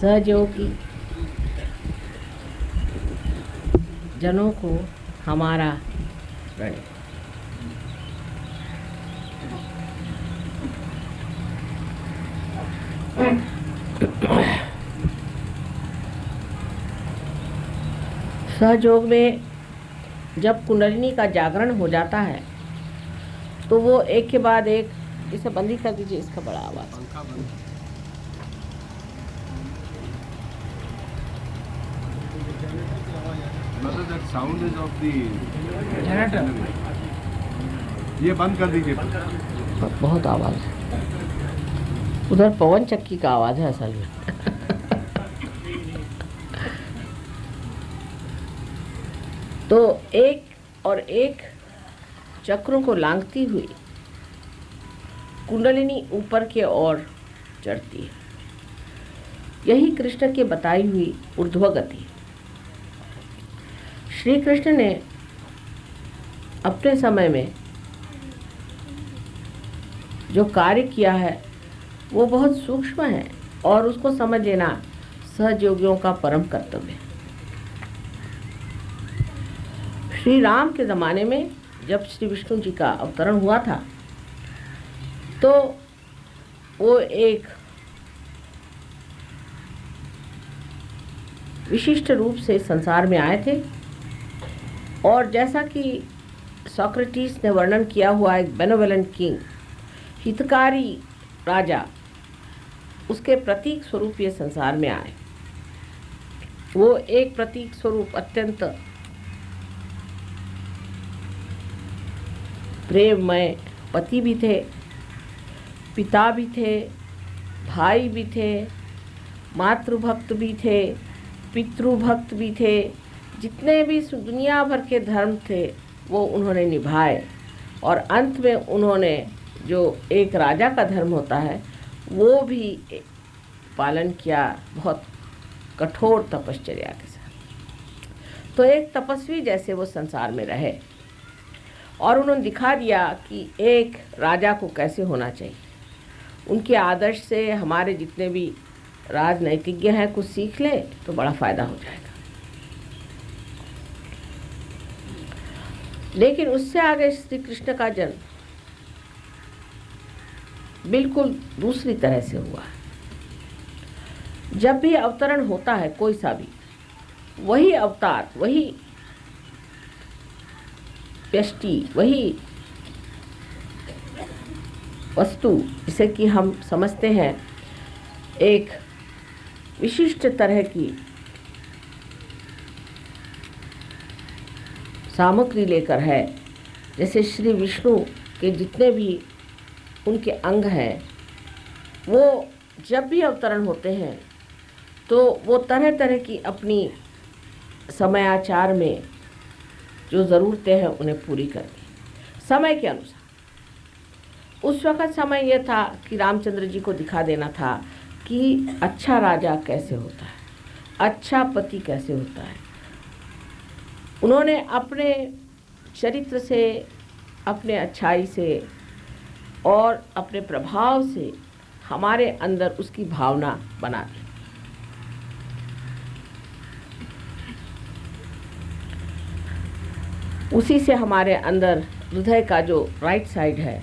सहयोगी जनों को हमारा प्रणय। सहयोग में जब कुंडलिनी का जागरण हो जाता है तो वो एक के बाद एक, इसे बंद ही कर दीजिए, इसका बड़ा आवाज। ये बंद कर दीजिए। बहुत आवाज है उधर, पवन चक्की का आवाज है असल में। तो एक और एक चक्रों को लांघती हुई कुंडलिनी ऊपर की ओर चढ़ती है। यही कृष्ण के बताई हुई ऊर्ध्व गति। श्री कृष्ण ने अपने समय में जो कार्य किया है वो बहुत सूक्ष्म है और उसको समझ लेना सहयोगियों का परम कर्तव्य है। श्री राम के ज़माने में जब श्री विष्णु जी का अवतरण हुआ था तो वो एक विशिष्ट रूप से संसार में आए थे और जैसा कि सोक्रेटिस ने वर्णन किया हुआ एक बेनेवोलेंट किंग, हितकारी राजा, उसके प्रतीक स्वरूप ये संसार में आए। वो एक प्रतीक स्वरूप अत्यंत प्रेममय पति भी थे, पिता भी थे, भाई भी थे, मातृभक्त भी थे, पितृभक्त भी थे। जितने भी दुनिया भर के धर्म थे वो उन्होंने निभाए और अंत में उन्होंने जो एक राजा का धर्म होता है वो भी पालन किया, बहुत कठोर तपश्चर्या के साथ। तो एक तपस्वी जैसे वो संसार में रहे और उन्होंने दिखा दिया कि एक राजा को कैसे होना चाहिए। उनके आदर्श से हमारे जितने भी राजनीतिज्ञ हैं कुछ सीख ले तो बड़ा फायदा हो जाएगा। लेकिन उससे आगे श्री कृष्ण का जन्म बिल्कुल दूसरी तरह से हुआ है। जब भी अवतरण होता है कोई सा भी, वही अवतार, वही व्यष्टि, वही वस्तु जिसे कि हम समझते हैं एक विशिष्ट तरह की सामग्री लेकर है। जैसे श्री विष्णु के जितने भी उनके अंग हैं वो जब भी अवतरण होते हैं तो वो तरह तरह की अपनी समयाचार में जो ज़रूरतें हैं उन्हें पूरी करती समय के अनुसार। उस वक़्त समय यह था कि रामचंद्र जी को दिखा देना था कि अच्छा राजा कैसे होता है, अच्छा पति कैसे होता है। उन्होंने अपने चरित्र से, अपने अच्छाई से और अपने प्रभाव से हमारे अंदर उसकी भावना बना दी। उसी से हमारे अंदर हृदय का जो राइट साइड है,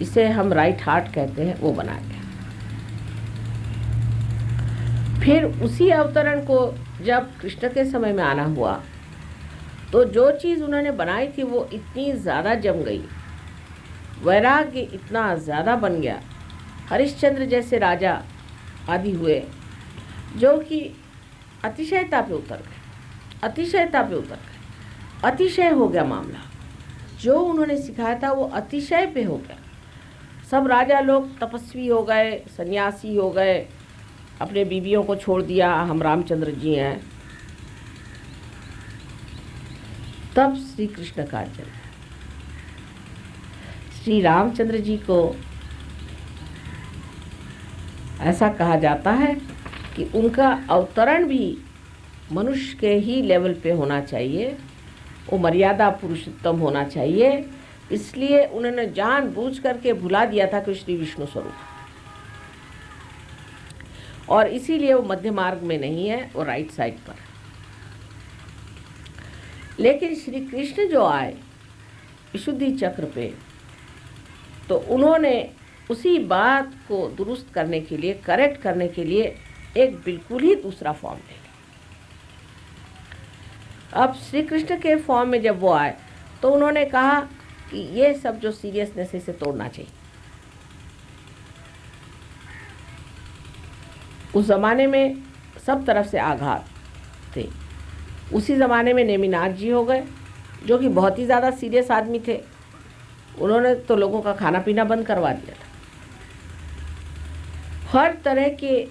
इसे हम राइट हार्ट कहते हैं, वो बना गया। फिर उसी अवतरण को जब कृष्ण के समय में आना हुआ तो जो चीज़ उन्होंने बनाई थी वो इतनी ज़्यादा जम गई, वैराग्य इतना ज़्यादा बन गया। हरिश्चंद्र जैसे राजा आदि हुए जो कि अतिशयता पे उतर गए, अतिशयता पे उतर गए, अतिशय हो गया मामला। जो उन्होंने सिखाया था वो अतिशय पे हो गया। सब राजा लोग तपस्वी हो गए, सन्यासी हो गए, अपने बीवियों को छोड़ दिया, हम रामचंद्र जी हैं। तब श्री कृष्ण का जन्म। श्री रामचंद्र जी को ऐसा कहा जाता है कि उनका अवतरण भी मनुष्य के ही लेवल पे होना चाहिए, वो मर्यादा पुरुषोत्तम होना चाहिए। इसलिए उन्होंने जानबूझ करके भुला दिया था कि श्री विष्णु स्वरूप। और इसीलिए वो मध्य मार्ग में नहीं है, वो राइट साइड पर है। लेकिन श्री कृष्ण जो आए विशुद्धि चक्र पे, तो उन्होंने उसी बात को दुरुस्त करने के लिए, करेक्ट करने के लिए एक बिल्कुल ही दूसरा फॉर्म ले लिया। अब श्री कृष्ण के फॉर्म में जब वो आए तो उन्होंने कहा कि ये सब जो सीरियसनेस है इसे तोड़ना चाहिए। उस ज़माने में सब तरफ से आघात थे। उसी ज़माने में नेमिनाथ जी हो गए, जो कि बहुत ही ज़्यादा सीरियस आदमी थे। उन्होंने तो लोगों का खाना पीना बंद करवा दिया था। हर तरह के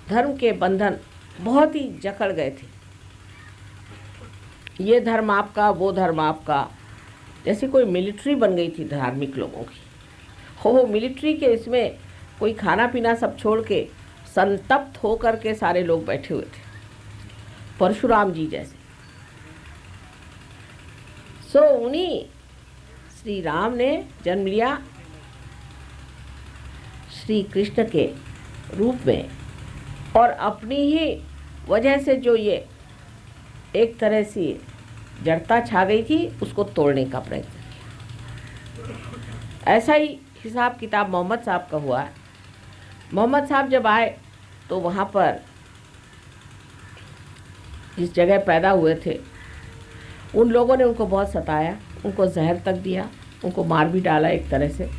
धर्म के बंधन बहुत ही जकड़ गए थे। ये धर्म आपका, वो धर्म आपका, जैसे कोई मिलिट्री बन गई थी धार्मिक लोगों की। वो मिलिट्री के इसमें कोई खाना पीना सब छोड़ के संतप्त होकर के सारे लोग बैठे हुए थे, परशुराम जी जैसे। सो उन्हीं श्री राम ने जन्म लिया श्री कृष्ण के रूप में, और अपनी ही वजह से जो ये एक तरह से जड़ता छा गई थी उसको तोड़ने का प्रयत्न किया। ऐसा ही हिसाब किताब मोहम्मद साहब का हुआ है। मोहम्मद साहब जब आए तो वहाँ पर जिस जगह पैदा हुए थे उन लोगों ने उनको बहुत सताया, उनको जहर तक दिया, उनको मार भी डाला, एक तरह से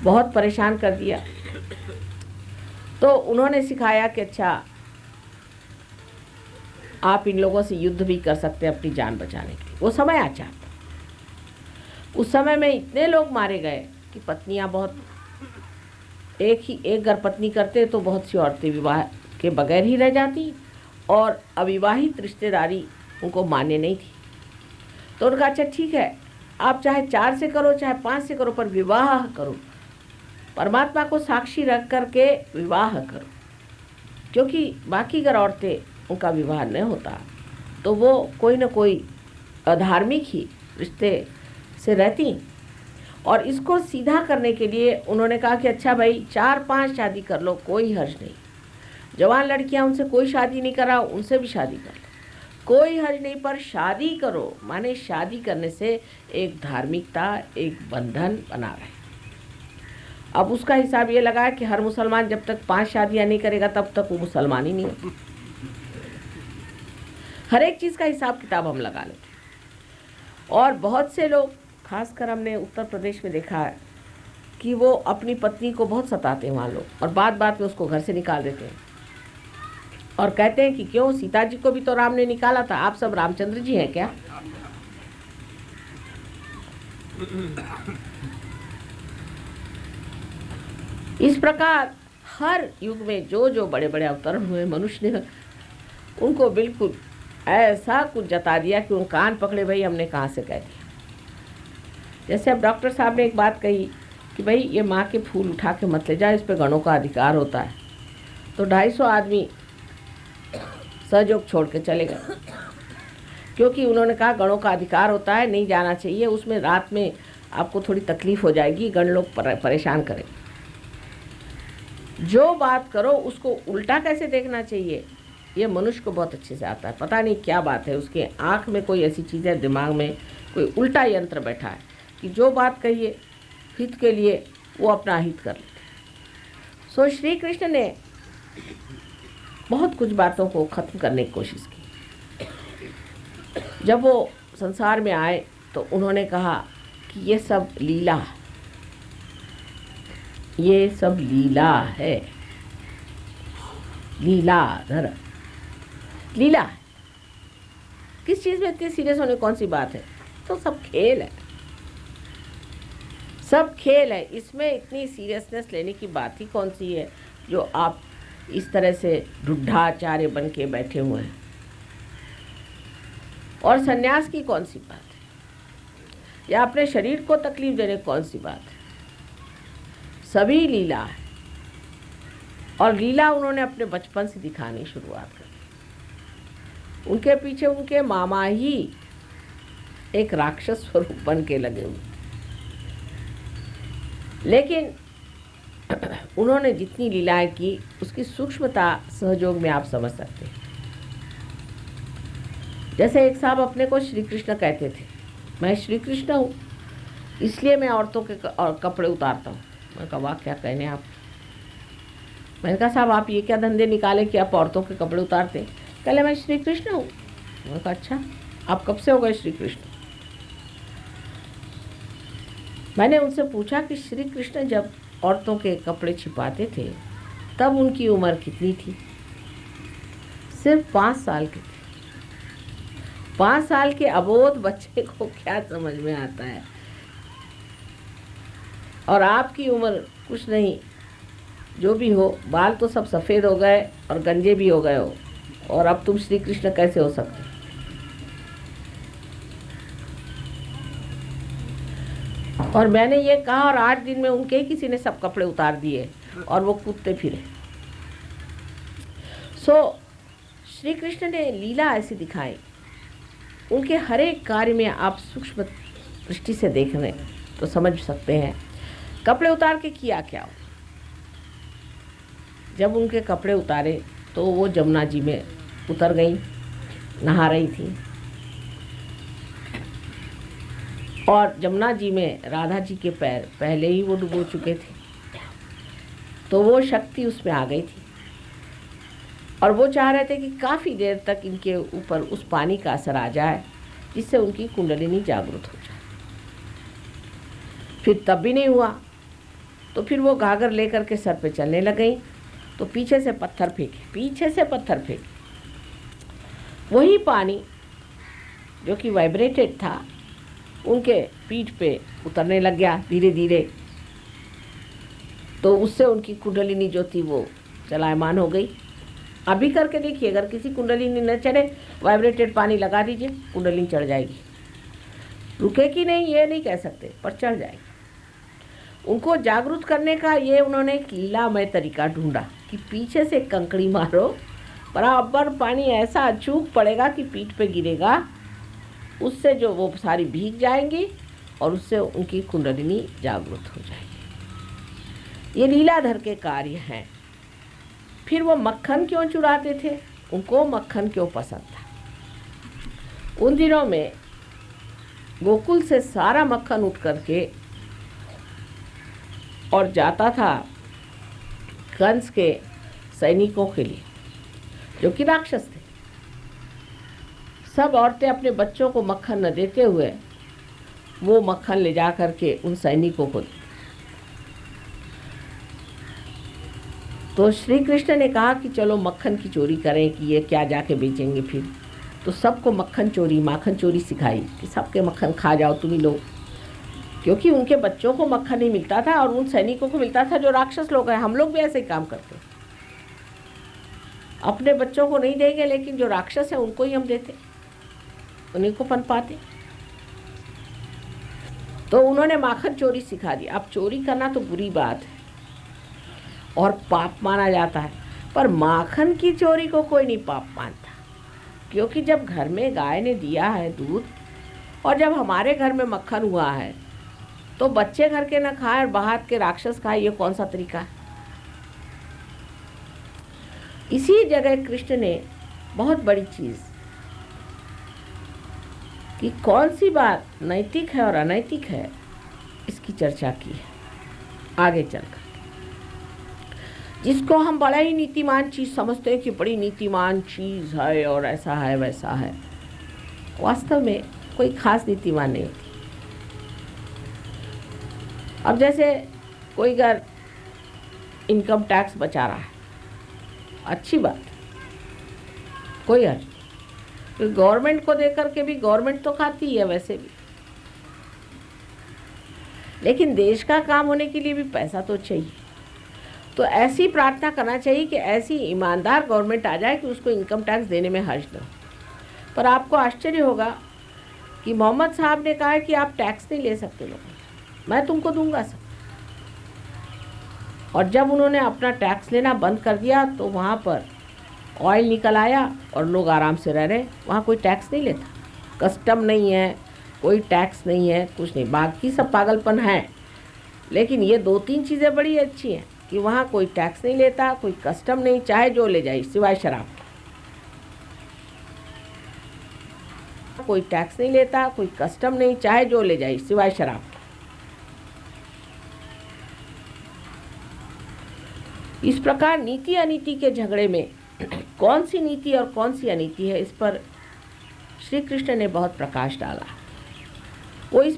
बहुत परेशान कर दिया। तो उन्होंने सिखाया कि अच्छा आप इन लोगों से युद्ध भी कर सकते हैं अपनी जान बचाने के लिए। वो समय आ चाहता। उस समय में इतने लोग मारे गए कि पत्नियां बहुत, एक गर्भपत्नी करते तो बहुत सी औरतें विवाह के बगैर ही रह जाती, और अविवाहित रिश्तेदारी उनको मान्य नहीं थी। तो उनका अच्छा ठीक है, आप चाहे 4 से करो चाहे 5 से करो, पर विवाह करो, परमात्मा को साक्षी रख करके विवाह करो। क्योंकि बाकी अगर औरतें उनका विवाह न होता तो वो कोई न कोई अधार्मिक ही रिश्ते से रहती। और इसको सीधा करने के लिए उन्होंने कहा कि अच्छा भाई 4-5 शादी कर लो, कोई हर्ज नहीं। जवान लड़कियां, उनसे कोई शादी नहीं करा, उनसे भी शादी कर लो, कोई हर्ज नहीं, पर शादी करो। माने शादी करने से एक धार्मिकता, एक बंधन बना रहे। अब उसका हिसाब ये लगा कि हर मुसलमान जब तक 5 शादियां नहीं करेगा तब तक वो मुसलमान ही नहीं होता। हर एक चीज़ का हिसाब किताब हम लगा लेते। और बहुत से लोग, खासकर हमने उत्तर प्रदेश में देखा है कि वो अपनी पत्नी को बहुत सताते हैं वहाँ लोग, और बात बात में उसको घर से निकाल देते हैं और कहते हैं कि क्यों, सीता जी को भी तो राम ने निकाला था, आप सब रामचंद्र जी हैं क्या? इस प्रकार हर युग में जो जो बड़े बड़े अवतरण हुए मनुष्य ने उनको बिल्कुल ऐसा कुछ जता दिया कि उन कान पकड़े, भाई हमने कहाँ से कह दिया। जैसे अब डॉक्टर साहब ने एक बात कही कि भाई ये माँ के फूल उठा के मत ले जाए, इस पे गणों का अधिकार होता है। तो 250 आदमी सहयोग छोड़ के चले गए, क्योंकि उन्होंने कहा गणों का अधिकार होता है, नहीं जाना चाहिए, उसमें रात में आपको थोड़ी तकलीफ हो जाएगी, गण लोग परेशान करें। जो बात करो उसको उल्टा कैसे देखना चाहिए, ये मनुष्य को बहुत अच्छे से आता है। पता नहीं क्या बात है, उसके आँख में कोई ऐसी चीज़ है, दिमाग में कोई उल्टा यंत्र बैठा है कि जो बात कहिए हित के लिए वो अपना हित कर लेते। सो श्री कृष्ण ने बहुत कुछ बातों को ख़त्म करने की कोशिश की। जब वो संसार में आए तो उन्होंने कहा कि ये सब लीला, ये सब लीला है, लीलाधर लीला है। किस चीज़ में इतनी सीरियस होने कौन सी बात है? तो सब खेल है, सब खेल है। इसमें इतनी सीरियसनेस लेने की बात ही कौन सी है जो आप इस तरह से ढूढ़ाचार्य बन के बैठे हुए हैं? और सन्यास की कौन सी बात है, या अपने शरीर को तकलीफ देने कौन सी बात है? सभी लीला है। और लीला उन्होंने अपने बचपन से दिखानी शुरुआत कर दी। उनके पीछे उनके मामा ही एक राक्षस स्वरूप बन के लगे हुए। लेकिन उन्होंने जितनी लीलाएं की उसकी सूक्ष्मता सहयोग में आप समझ सकते हैं। जैसे एक साहब अपने को श्री कृष्ण कहते थे, मैं श्री कृष्ण हूँ इसलिए मैं औरतों के कपड़े उतारता हूँ। मैं कहा वाह क्या कहने आप। मैंने कहा साहब आप ये क्या धंधे निकाले कि आप औरतों के कपड़े उतारते हैं। कहले मैं श्री कृष्ण हूँ। मैंने कहा अच्छा आप कब से हो गए श्री कृष्ण। मैंने उनसे पूछा कि श्री कृष्ण जब औरतों के कपड़े छिपाते थे तब उनकी उम्र कितनी थी। सिर्फ 5 साल की थी। 5 साल के अबोध बच्चे को क्या समझ में आता है। और आपकी उम्र कुछ नहीं, जो भी हो, बाल तो सब सफ़ेद हो गए और गंजे भी हो गए हो, और अब तुम श्री कृष्ण कैसे हो सकते। और मैंने ये कहा और 8 दिन में उनके ही किसी ने सब कपड़े उतार दिए और वो कूदते फिरे। श्री कृष्ण ने लीला ऐसी दिखाई, उनके हर एक कार्य में आप सूक्ष्म दृष्टि से देख रहे तो समझ सकते हैं कपड़े उतार के किया क्या हो। जब उनके कपड़े उतारे तो वो जमुना जी में उतर गई, नहा रही थी, और जमुना जी में राधा जी के पैर पहले ही वो डुबो चुके थे, तो वो शक्ति उसमें आ गई थी और वो चाह रहे थे कि काफ़ी देर तक इनके ऊपर उस पानी का असर आ जाए जिससे उनकी कुंडलिनी जागृत हो जाए। फिर तब भी नहीं हुआ तो फिर वो घाघर लेकर के सर पे चलने लग गई, तो पीछे से पत्थर फेंके। वही पानी जो कि वाइब्रेटेड था उनके पीठ पे उतरने लग गया धीरे धीरे, तो उससे उनकी कुंडलिनी जो थी वो चलायमान हो गई। अभी करके देखिए, अगर किसी कुंडलिनी न चढ़े, वाइब्रेटेड पानी लगा दीजिए, कुंडलिनी चढ़ जाएगी। रुकेगी नहीं ये नहीं कह सकते, पर चढ़ जाएगी। उनको जागरूक करने का ये उन्होंने एक लीलामय तरीका ढूंढा कि पीछे से कंकड़ी मारो, बराबर पानी ऐसा अचूक पड़ेगा कि पीठ पे गिरेगा, उससे जो वो सारी भीग जाएंगी और उससे उनकी कुंडलिनी जागृत हो जाएगी। ये लीलाधर के कार्य हैं। फिर वो मक्खन क्यों चुराते थे, उनको मक्खन क्यों पसंद था। उन दिनों में गोकुल से सारा मक्खन उठ करके और जाता था कंस के सैनिकों के लिए जो कि राक्षस थे। सब औरतें अपने बच्चों को मक्खन न देते हुए वो मक्खन ले जा करके उन सैनिकों को दी। तो श्री कृष्ण ने कहा कि चलो मक्खन की चोरी करें कि ये क्या जाके बेचेंगे। फिर तो सबको माखन चोरी सिखाई कि सबके मक्खन खा जाओ तुम ही लोग, क्योंकि उनके बच्चों को मक्खन नहीं मिलता था और उन सैनिकों को मिलता था जो राक्षस लोग हैं। हम लोग भी ऐसे ही काम करते, अपने बच्चों को नहीं देंगे लेकिन जो राक्षस है उनको ही हम देते, उन्हीं को पनपाते। तो उन्होंने माखन चोरी सिखा दी। अब चोरी करना तो बुरी बात है और पाप माना जाता है, पर माखन की चोरी को कोई नहीं पाप मानता, क्योंकि जब घर में गाय ने दिया है दूध और जब हमारे घर में मक्खन हुआ है तो बच्चे घर के न खाए और बाहर के राक्षस खाए, ये कौन सा तरीका है। इसी जगह कृष्ण ने बहुत बड़ी चीज कि कौन सी बात नैतिक है और अनैतिक है इसकी चर्चा की है आगे चलकर। जिसको हम बड़ा ही नीतिमान चीज समझते हैं कि बड़ी नीतिमान चीज है और ऐसा है वैसा है, वास्तव में कोई खास नीतिमान नहीं होती। अब जैसे कोई अगर इनकम टैक्स बचा रहा है, अच्छी बात, कोई अर्थ तो गवर्नमेंट को देकर के भी, गवर्नमेंट तो खाती है वैसे भी, लेकिन देश का काम होने के लिए भी पैसा तो चाहिए। तो ऐसी प्रार्थना करना चाहिए कि ऐसी ईमानदार गवर्नमेंट आ जाए कि उसको इनकम टैक्स देने में हर्ज न हो। पर आपको आश्चर्य होगा कि मोहम्मद साहब ने कहा है कि आप टैक्स नहीं ले सकते लोगों, मैं तुमको दूंगा सब। और जब उन्होंने अपना टैक्स लेना बंद कर दिया तो वहाँ पर ऑयल निकल आया और लोग आराम से रह रहे। वहाँ कोई टैक्स नहीं लेता, कस्टम नहीं है, कोई टैक्स नहीं है, कुछ नहीं। बाकी सब पागलपन है, लेकिन ये 2-3 चीज़ें बड़ी अच्छी हैं कि वहाँ कोई टैक्स नहीं लेता, कोई कस्टम नहीं, चाहे जो ले जाए सिवाय शराब। कोई टैक्स नहीं लेता, कोई कस्टम नहीं, चाहे जो ले जाए सिवाय शराब। इस प्रकार नीति अनीति के झगड़े में कौन सी नीति और कौन सी अनीति है, इस पर श्री कृष्ण ने बहुत प्रकाश डाला। वो इस